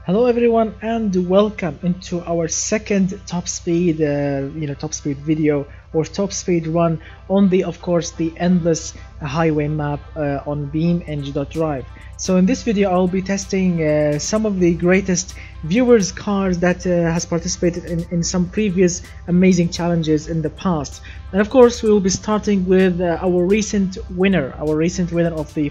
Hello everyone and welcome into our second top speed top speed video or top speed run on the of course the endless highway map on BeamNG.Drive. So in this video I'll be testing some of the greatest viewers cars that has participated in some previous amazing challenges in the past. And of course we will be starting with our recent winner of the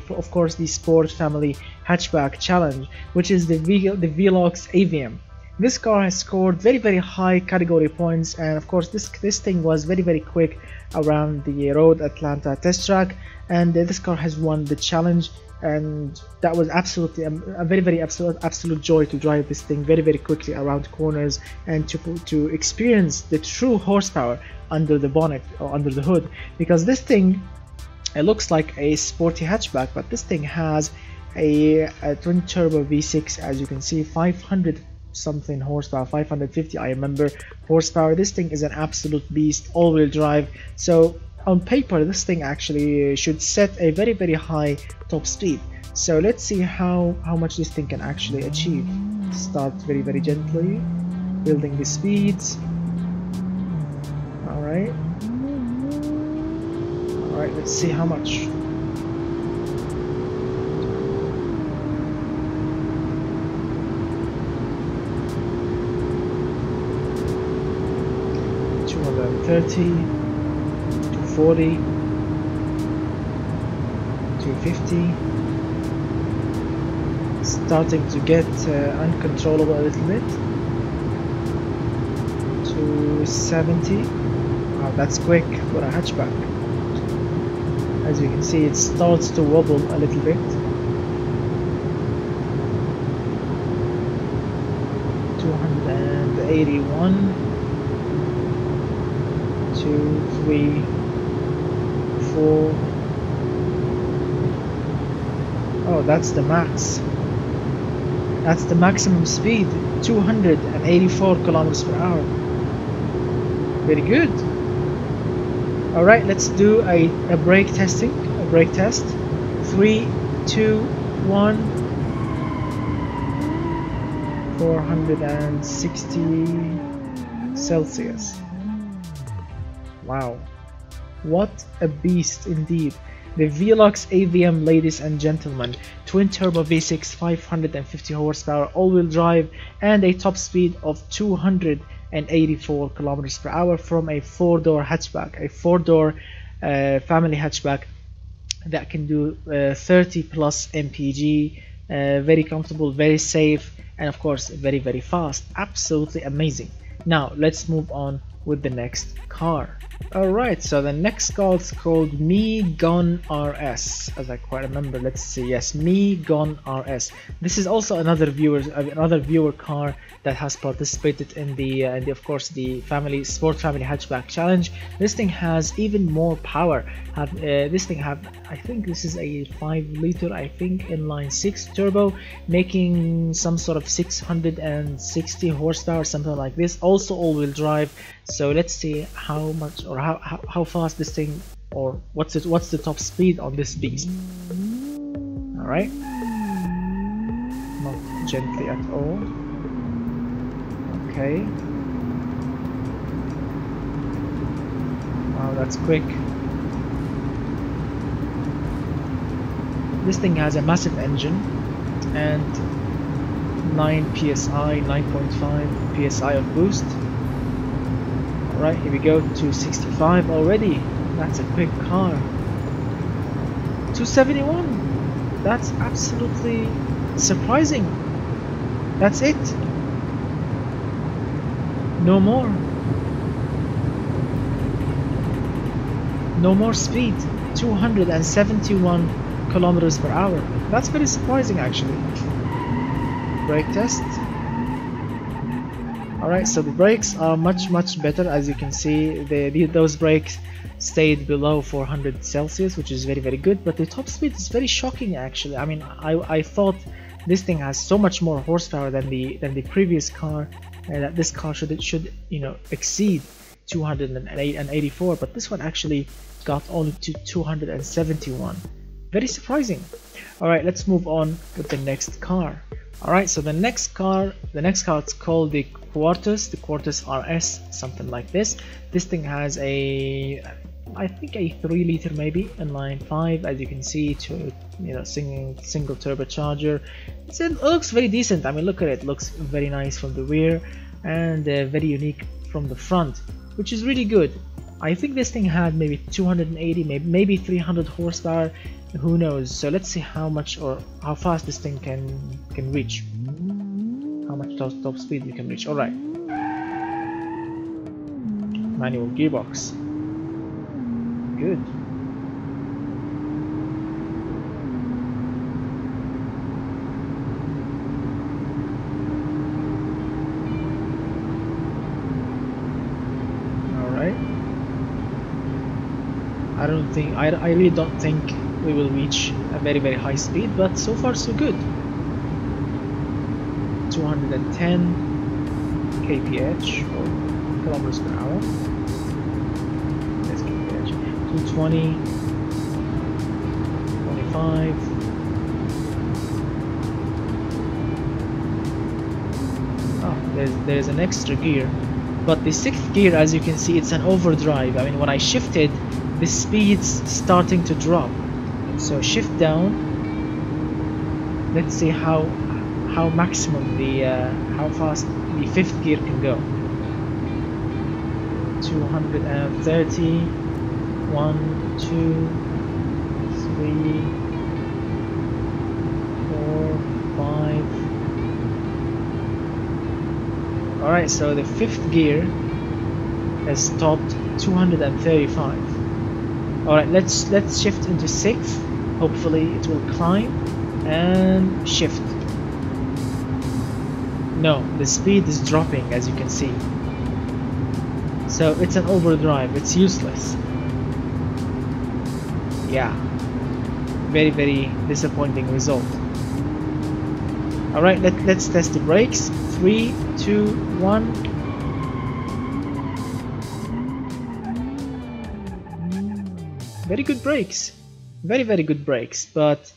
Sport Family Hatchback challenge, which is the Velox Avem. This car has scored very high category points, and of course this thing was very quick around the road Atlanta test track, and this car has won the challenge. And that was absolutely a very absolute joy to drive this thing very quickly around corners and to experience the true horsepower under the bonnet or under the hood, because this thing, it looks like a sporty hatchback, but this thing has a twin turbo V6, as you can see, 500 something horsepower, 550 I remember horsepower. This thing is an absolute beast, all-wheel drive. So on paper this thing actually should set a very high top speed. So let's see how much this thing can actually achieve. Start very gently, building the speeds. Alright, let's see how much. $230, 240, 250. Starting to get uncontrollable a little bit. 270. Wow, that's quick for a hatchback. As you can see, it starts to wobble a little bit. 281. 2, 3, 4. Oh, that's the max. That's the maximum speed, 284 kilometers per hour. Very good. Alright, let's do a brake test. 3, 2, 1. 460 Celsius. Wow, what a beast indeed. The Velox Avem, ladies and gentlemen, twin turbo V6, 550 horsepower, all-wheel drive, and a top speed of 284 kilometers per hour from a four-door hatchback, a four-door family hatchback that can do 30 plus mpg, very comfortable, very safe, and of course very fast. Absolutely amazing. Now let's move on with the next car. Alright, so the next car is called Mirna RS, as I quite remember. Let's see, yes, Mirna RS. This is also another viewer car that has participated in the of course the Sport Family Hatchback challenge. This thing has even more power. I think this is a 5-liter, I think, inline 6 turbo, making some sort of 660 horsepower, something like this. Also all-wheel drive. So let's see how much or how fast this thing, or what's the top speed on this beast. Alright, not gently at all. Okay, wow, that's quick. This thing has a massive engine and 9.5 psi of boost. Right, here we go, 265 already. That's a quick car. 271. That's absolutely surprising. That's it. No more. No more speed. 271 kilometers per hour. That's very surprising actually. Brake test. Alright, so the brakes are much better. As you can see, those brakes stayed below 400 Celsius, which is very good. But the top speed is very shocking actually. I mean, I thought this thing has so much more horsepower than the previous car, and that this car should exceed 284. But this one actually got only to 271. Very surprising. All right, let's move on with the next car. All right, so the next car is called the Quartus RS, something like this. This thing has a, I think a 3 liter maybe inline 5, as you can see, to single turbocharger. It looks very decent. I mean, look at it. Looks very nice from the rear and very unique from the front, which is really good. I think this thing had maybe 280, maybe 300 horsepower. Who knows? So let's see how much or how fast this thing can reach. How much top speed we can reach. All right. Manual gearbox. Good. All right. I really don't think we will reach a very high speed, but so far so good. 210 kph or kilometers per hour. That's kph. 220, 25. Oh, there's an extra gear, but the 6th gear, as you can see, it's an overdrive. I mean, when I shifted, the speed's starting to drop. So shift down. Let's see how maximum how fast the 5th gear can go. 230. 1, 2, 3, 4, 5. All right, so the 5th gear has stopped 235. All right, let's shift into 6th. Hopefully it will climb and shift. No, the speed is dropping, as you can see. So it's an overdrive. It's useless. Yeah, very disappointing result. All right, let's test the brakes. 3, 2, 1. Very good brakes. Very good brakes. But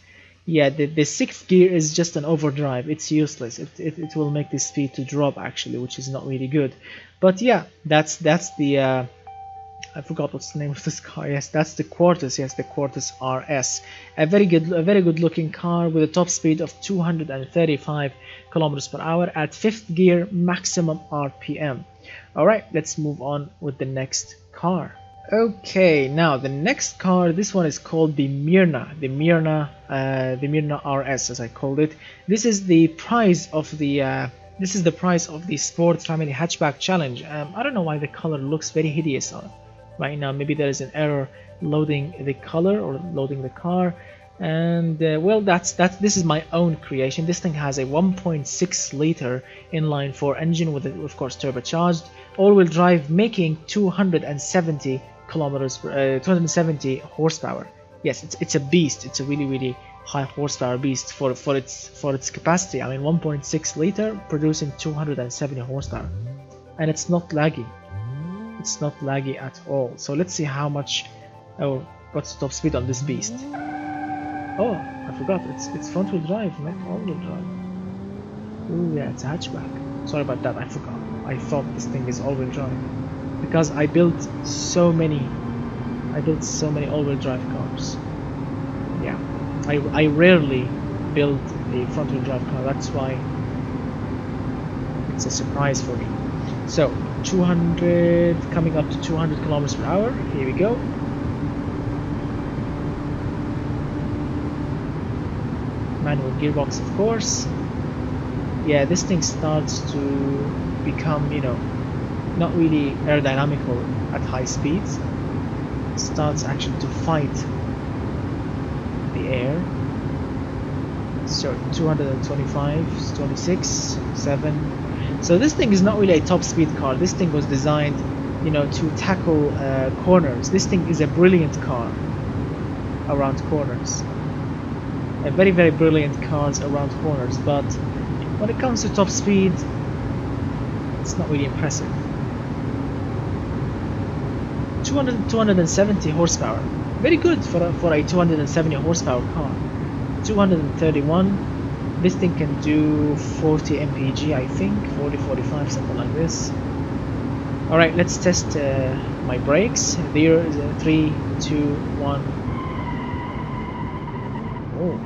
yeah, the 6th gear is just an overdrive. It's useless. It will make the speed to drop, actually, which is not really good. But yeah, that's the I forgot what's the name of this car. Yes, that's the Quartus. Yes, the Quartus RS. A very good looking car with a top speed of 235 kilometers per hour at 5th gear maximum RPM. All right, let's move on with the next car. Okay, now the next car, this one is called the Mirna RS, as I called it. This is the prize of the Sport Family Hatchback Challenge. I don't know why the color looks very hideous right now. Maybe there is an error loading the color or loading the car. And well, this is my own creation. This thing has a 1.6 liter inline 4 engine with, of course, turbocharged, all-wheel drive, making 270 horsepower. Yes, it's a beast. It's a really high horsepower beast for its capacity. I mean, 1.6 liter producing 270 horsepower, and it's not laggy. It's not laggy at all. So let's see how much. Oh, what's the top speed on this beast? Oh, I forgot. It's front wheel drive, not all wheel drive. Oh yeah, it's a hatchback. Sorry about that. I forgot. I thought this thing is all wheel drive because I built so many all wheel drive cars. Yeah, I rarely build a front wheel drive car. That's why it's a surprise for me. So 200, coming up to 200 kilometers per hour. Here we go. Manual gearbox, of course. Yeah, this thing starts to become, not really aerodynamical at high speeds. It starts actually to fight the air. So 225, 26, 7. So this thing is not really a top speed car. This thing was designed, to tackle corners. This thing is a brilliant car around corners. A very brilliant cars around corners, but when it comes to top speed, it's not really impressive. 270 horsepower. very good for a 270 horsepower car. 231. This thing can do 40 mpg, I think, 40-45, something like this. Alright, let's test my brakes. There is a 3, 2, 1. Oh,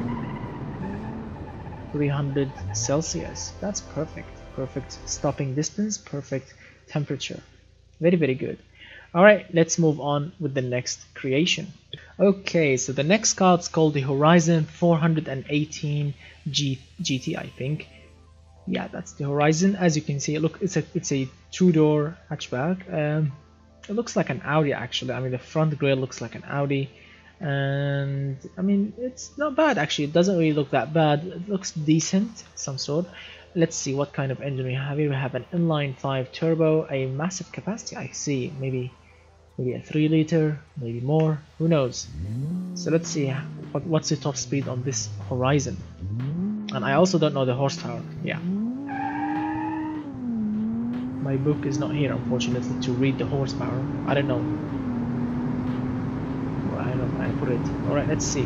300 Celsius. That's perfect. Perfect stopping distance, perfect temperature. Very, very good. Alright, let's move on with the next creation. Okay, so the next car is called the Horizon 418 GT, I think. Yeah, that's the Horizon. As you can see, look, it's a two-door hatchback. It looks like an Audi actually. I mean, the front grille looks like an Audi, and I mean, it's not bad actually. It doesn't really look that bad. It looks decent, some sort. Let's see what kind of engine we have here. We have an inline 5 turbo, a massive capacity. I see, maybe a 3 liter, maybe more. Who knows? So let's see what's the top speed on this Horizon. And I also don't know the horsepower. Yeah. My book is not here, unfortunately, to read the horsepower. I don't know. Well, I don't know. I put it. All right, let's see.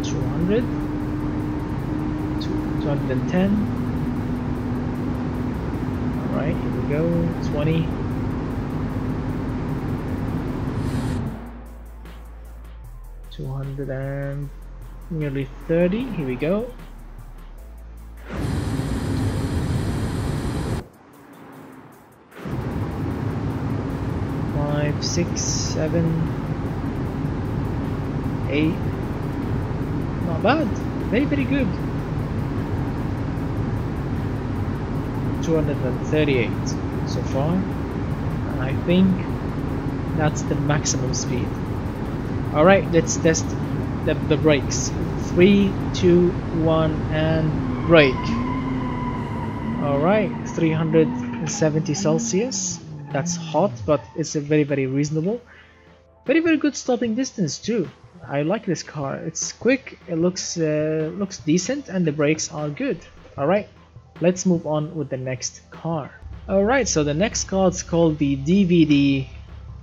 $200, 210. All right, here we go. 20. 200 and nearly 30. Here we go. 5, 6, 7, 8. Not bad. Very, very good. 238 so far. And I think that's the maximum speed. Alright, let's test the brakes. 3, 2, 1, and brake. Alright, 370 Celsius. That's hot, but it's a very, very reasonable. Very, very good stopping distance too. I like this car. It's quick, it looks decent, and the brakes are good. Alright, let's move on with the next car. Alright, so the next car is called the DVD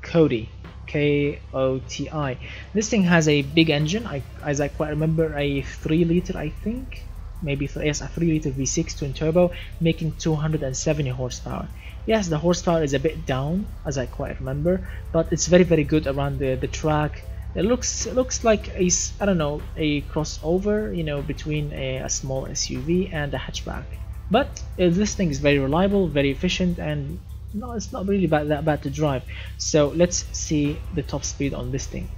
Koti. K-O-T-I. This thing has a big engine. As I quite remember, a 3 liter, I think, maybe yes, a 3 liter V6 twin turbo, making 270 horsepower. Yes, the horsepower is a bit down, as I quite remember, but it's very, very good around the track. It looks like a, I don't know, a crossover, you know, between a small SUV and a hatchback. But this thing is very reliable, very efficient, and no, it's not really that bad to drive. So let's see the top speed on this thing.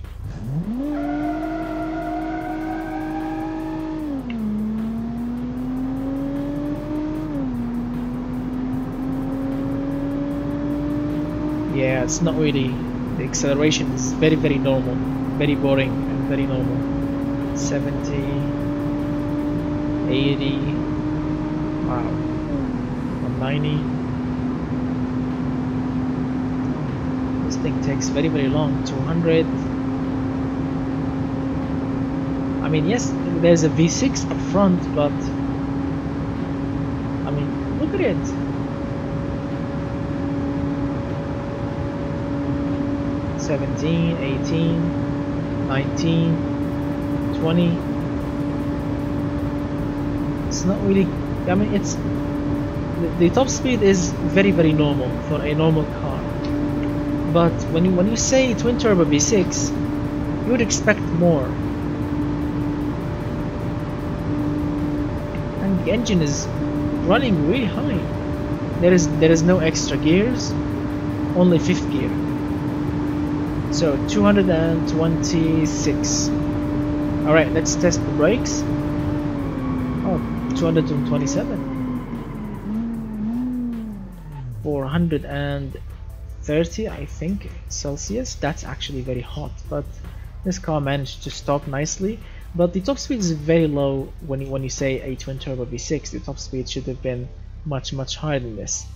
Yeah, it's not really, the acceleration is very, very normal, very boring and very normal. 70, 80, wow, 190. This thing takes very, very long. 200. I mean, yes, there's a V6 up front, but I mean, look at it. $17, $18, $19, $20. It's not really. I mean, it's the top speed is very, very normal for a normal car. But when you say twin turbo V6, you would expect more. And the engine is running really high. There is no extra gears, only 5th gear. So 226. All right, let's test the brakes. Oh, 227. 430, I think, Celsius. That's actually very hot, but this car managed to stop nicely. But the top speed is very low when you say a twin turbo V6. The top speed should have been much higher than this.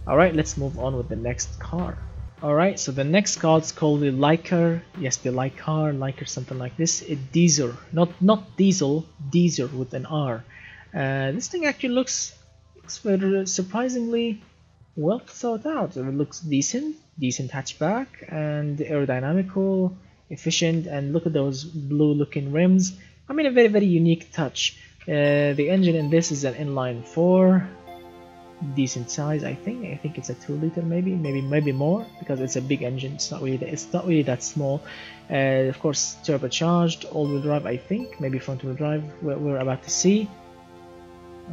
Alright, let's move on with the next car. Alright, so the next car is called the Likar. Yes, the Likar, something like this. A Deser, not diesel, Deser with an R. This thing actually looks very surprisingly well thought out. It looks decent hatchback, and aerodynamical, efficient, and look at those blue looking rims. I mean, a very unique touch. The engine in this is an inline 4, decent size. I think it's a 2-liter, maybe more, because it's a big engine. It's not really that small. Of course, turbocharged, all-wheel drive. I think maybe front-wheel drive. We're about to see.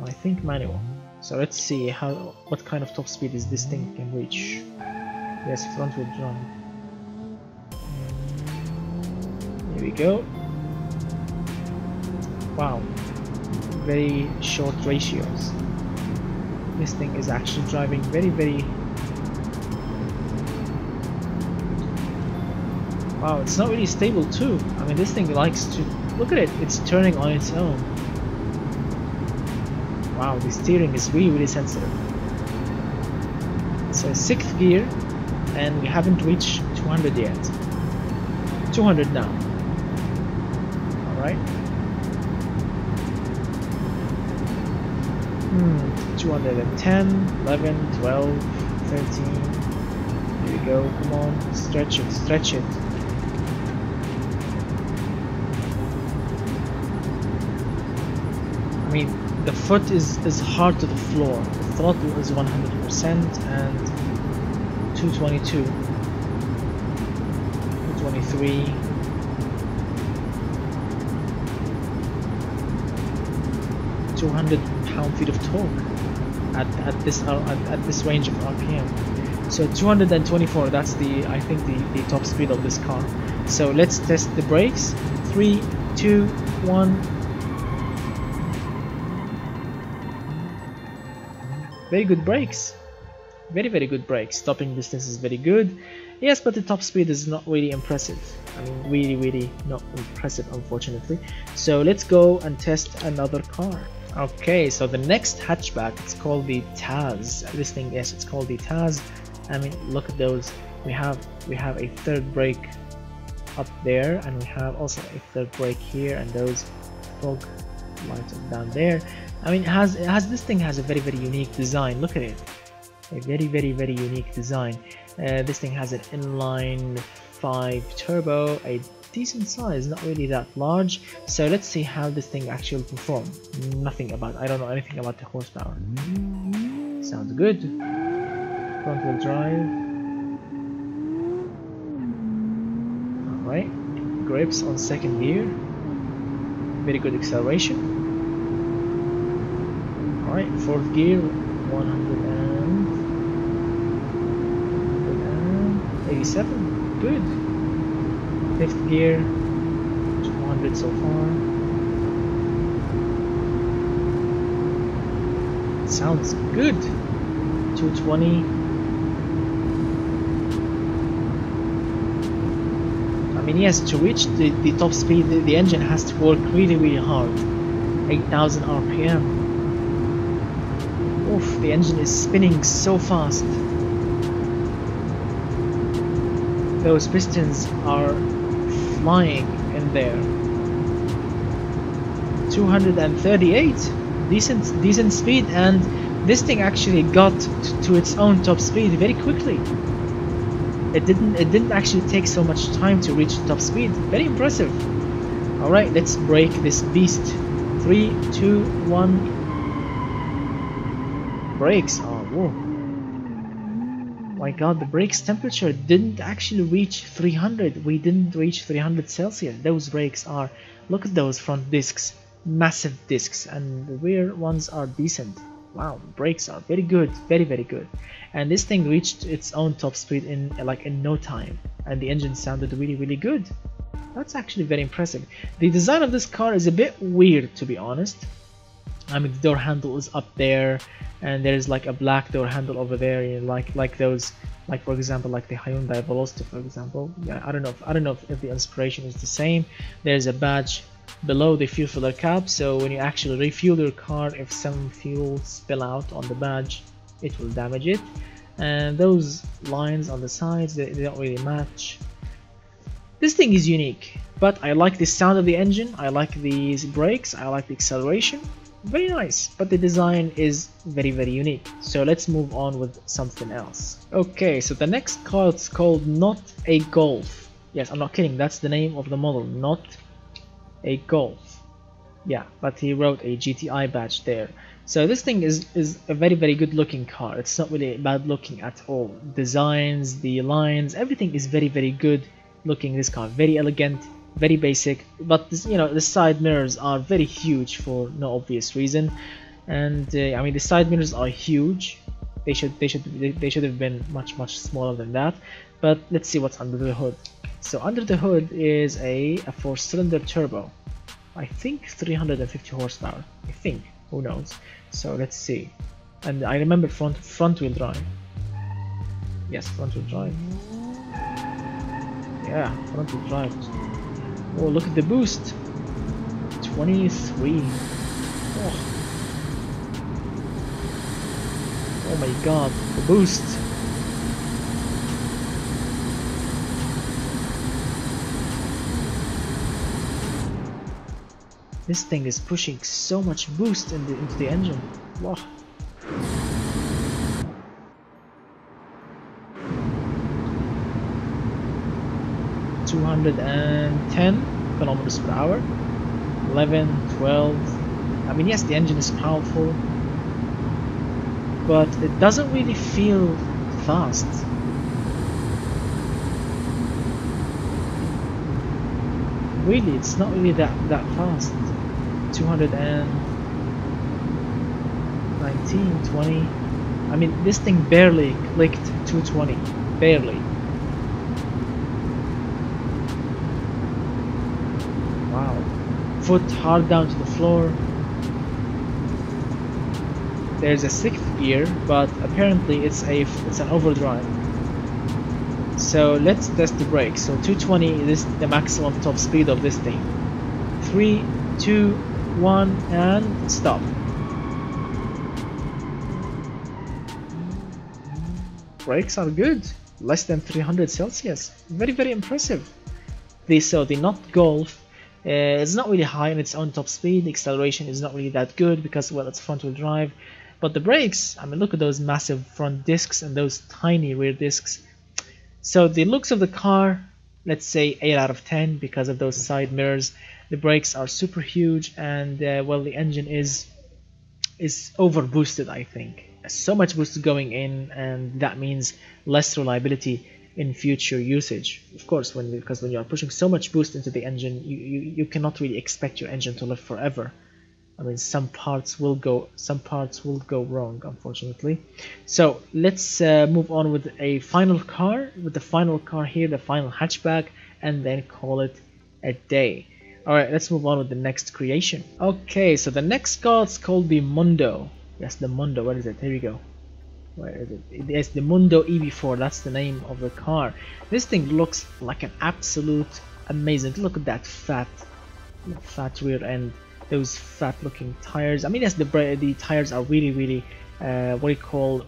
I think manual. So let's see what kind of top speed is this thing can reach. Yes, front-wheel drive. Here we go. Wow, very short ratios. This thing is actually driving very wow, it's not really stable too. I mean, this thing likes to look at it, it's turning on its own. Wow, the steering is really sensitive. So 6th gear, and we haven't reached 200 yet. 200 now. Alright. 210, 11, 12, 13. Here we go, come on, stretch it. I mean, the foot is hard to the floor. The throttle is 100% and 222, 223. 200 pound-feet of torque at this range of RPM. So 224. That's I think the top speed of this car. So let's test the brakes. 3, 2, 1. Very good brakes. Very good brakes. Stopping distance is very good. Yes, but the top speed is not really impressive. I mean, really not impressive, unfortunately. So let's go and test another car. Okay, so the next hatchback, it's called the TAZ. This thing, yes, it's called the TAZ. I mean, look at those. We have a third brake up there, and we have also a third brake here, and those fog lights down there. I mean, this thing has a very unique design. Look at it, a very unique design. This thing has an inline 5 turbo, a decent size, not really that large. So let's see how this thing actually perform. I don't know anything about the horsepower. Sounds good. Front wheel drive. Alright, grips on 2nd gear. Very good acceleration. Alright, 4th gear, 187, good. 5th gear, 200 so far. Sounds good. 220. I mean, yes, to reach the top speed, the engine has to work really hard. 8,000 RPM. Oof, the engine is spinning so fast. Those pistons are flying in there. 238, decent speed, and this thing actually got to its own top speed very quickly. It didn't actually take so much time to reach top speed. Very impressive. All right, let's brake this beast. 3, 2, 1. Brakes. Oh, whoa. My God, the brakes temperature didn't actually reach 300. We didn't reach 300 Celsius. Those brakes are. Look at those front discs, massive discs, and the rear ones are decent. Wow, the brakes are very good, very good. And this thing reached its own top speed in no time, and the engine sounded really good. That's actually very impressive. The design of this car is a bit weird, to be honest. I mean, the door handle is up there, and there's like a black door handle over there, you know, like those, like for example, like the Hyundai Veloster, for example. Yeah, I don't know if the inspiration is the same. There's a badge below the fuel filler cap, so when you actually refuel your car, if some fuel spill out on the badge, it will damage it. And those lines on the sides, they don't really match. This thing is unique, but I like the sound of the engine, I like these brakes, I like the acceleration. very nice, but the design is very unique. So let's move on with something else. Okay, so the next car is called Not a Golf. Yes, I'm not kidding, that's the name of the model, Not a Golf. Yeah, but he wrote a GTI badge there. So this thing is a very good looking car. It's not really bad looking at all. Designs, the lines, everything is very good looking. This car, very elegant, very basic, but this, you know, the side mirrors are very huge for no obvious reason. And I mean, the side mirrors are huge. They should have been much smaller than that. But let's see what's under the hood. So under the hood is a 4-cylinder turbo. I think 350 horsepower. I think, who knows. So let's see. And I remember front wheel drive. Yes, front wheel drive. Yeah, front wheel drive. Oh, look at the boost. 23. Oh my god, the boost. This thing is pushing so much boost into the engine. Wow. (210 kilometers per hour). 11, 12. I mean, yes, the engine is powerful, but it doesn't really feel fast. Really, it's not really that fast. 219, 20. I mean, this thing barely clicked 220. Barely. Wow. Foot hard down to the floor. There's a 6th gear, but apparently it's an overdrive. So let's test the brakes. So 220 is the maximum top speed of this thing. 3, 2, 1, and stop. Brakes are good. Less than 300 Celsius. Very impressive. So the Not Golf is not really high in its own top speed. The acceleration is not really that good because, well, it's front wheel drive. But the brakes, I mean, look at those massive front discs and those tiny rear discs. So the looks of the car, let's say 8 out of 10 because of those side mirrors. The brakes are super huge, and well, the engine is over boosted, I think. So much boost going in, and that means less reliability in future usage. Of course, because when you are pushing so much boost into the engine, you cannot really expect your engine to live forever. I mean, some parts will go wrong, unfortunately. So let's move on with the final car here, the final hatchback, and then call it a day. Alright, let's move on with the next creation. Okay, so the next car is called the Mondo. Yes, the Mondo. Where is it? Here we go. Where is it? It's the Mondo EB4. That's the name of the car. This thing looks like an absolute amazing. Look at that fat rear end. Those fat looking tires. I mean, yes, the tires are really what do you call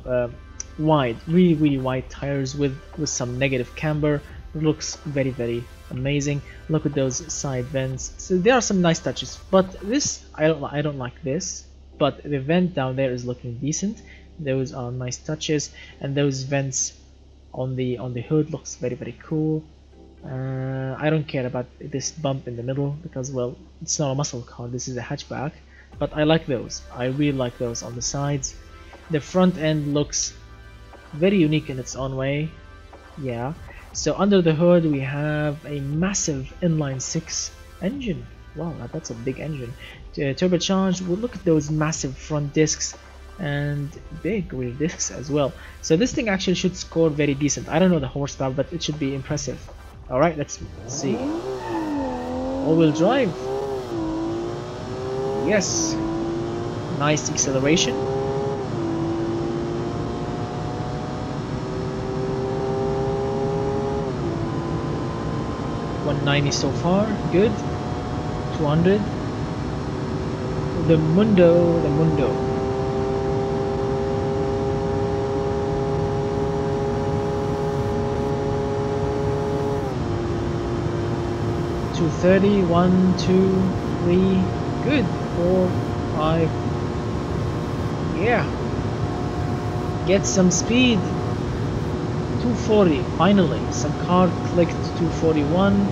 wide, really wide tires with some negative camber. It looks very amazing. Look at those side vents. So there are some nice touches, but this I don't like this. But the vent down there is looking decent. Those are nice touches, and those vents on the hood looks very cool. I don't care about this bump in the middle because, well, it's not a muscle car, this is a hatchback, but I like those. I really like those on the sides. The front end looks very unique in its own way. Yeah. So under the hood we have a massive inline 6 engine. Wow, that's a big engine. Turbocharged. Well, look at those massive front discs and big rear discs as well. So this thing actually should score very decent. I don't know the horsepower, but it should be impressive. Alright, let's see. All-wheel drive. Yes. Nice acceleration. $190 so far. Good. 200. The Mondo. 230, 1, 2, 3, good, 4, 5, Yeah, get some speed. 240, finally. Some car clicked 241,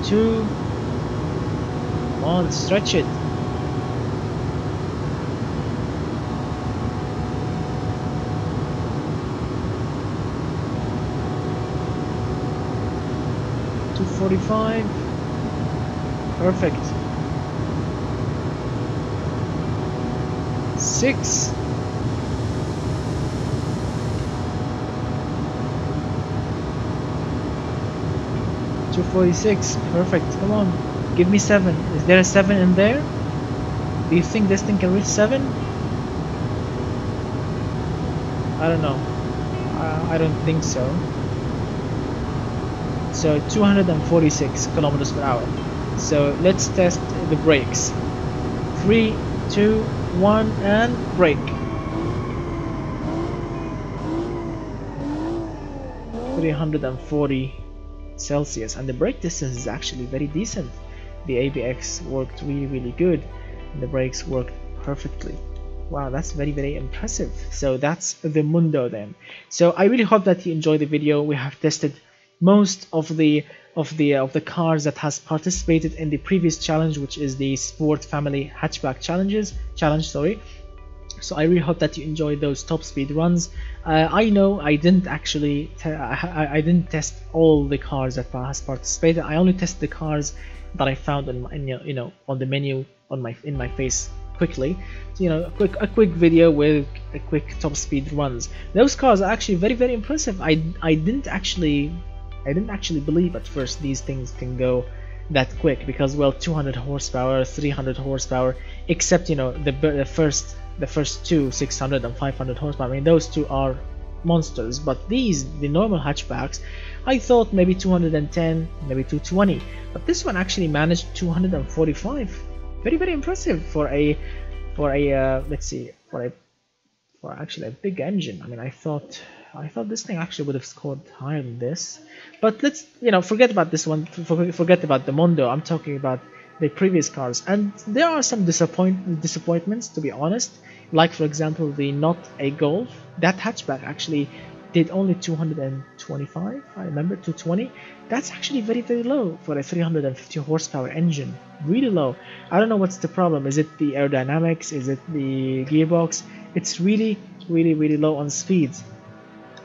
2. Come on, stretch it. .245, perfect. 6. .246, perfect. Come on, give me 7. Is there a 7 in there? Do you think this thing can reach 7? I don't know. I don't think so. So 246 kilometers per hour. So let's test the brakes. 3, 2, 1, and brake. 340 Celsius, and the brake distance is actually very decent. The ABX worked really good, and the brakes worked perfectly. Wow, that's very impressive. So that's the Mondo then. So I really hope that you enjoyed the video. We have tested most of the cars that has participated in the previous challenge, which is the Sport Family Hatchback challenge. So I really hope that you enjoyed those top speed runs. I know I didn't actually I didn't test all the cars that has participated. I only tested the cars that I found on the menu in my face quickly. So, a quick video with a quick top speed runs. Those cars are actually very impressive. I didn't actually believe at first these things can go that quick, because, well, 200 horsepower, 300 horsepower, except the first two, 600 and 500 horsepower. I mean, those two are monsters, but the normal hatchbacks, I thought maybe 210, maybe 220, but this one actually managed 245. Very impressive for actually a big engine. I mean, I thought this thing actually would have scored higher than this, but let's forget about this one. Forget about the Mondo. I'm talking about the previous cars, and there are some disappointments, to be honest. Like, for example, the Not a Golf. That hatchback actually did only 225. I remember 220. That's actually very low for a 350 horsepower engine. Really low. I don't know what's the problem. Is it the aerodynamics? Is it the gearbox? It's really low on speeds.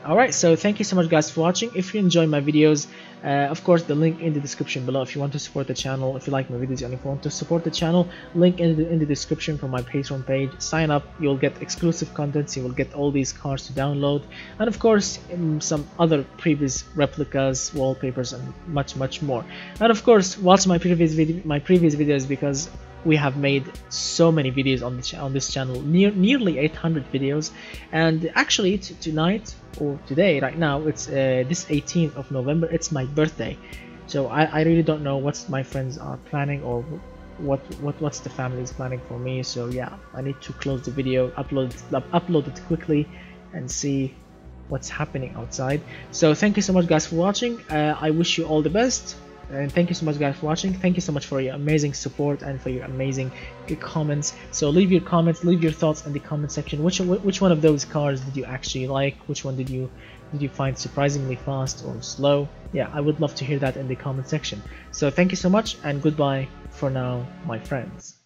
Alright, so thank you so much guys for watching. If you enjoy my videos, of course the link in the description below. If you want to support the channel, if you like my videos and if you want to support the channel, link in the description for my Patreon page. Sign up, you'll get exclusive contents, you will get all these cars to download, and of course some other previous replicas, wallpapers, and much more. And of course watch my previous videos, because we have made so many videos on this channel, nearly 800 videos. And actually tonight, or today, right now, it's this 18th of November, it's my birthday. So I really don't know what my friends are planning, or what's the family is planning for me. So yeah, I need to close the video, upload it quickly, and see what's happening outside. So thank you so much guys for watching. I wish you all the best. And thank you so much guys for watching. Thank you so much for your amazing support and for your amazing comments. So leave your comments, leave your thoughts in the comment section. Which one of those cars did you actually like? Which one did you find surprisingly fast or slow? Yeah, I would love to hear that in the comment section. So thank you so much, and goodbye for now, my friends.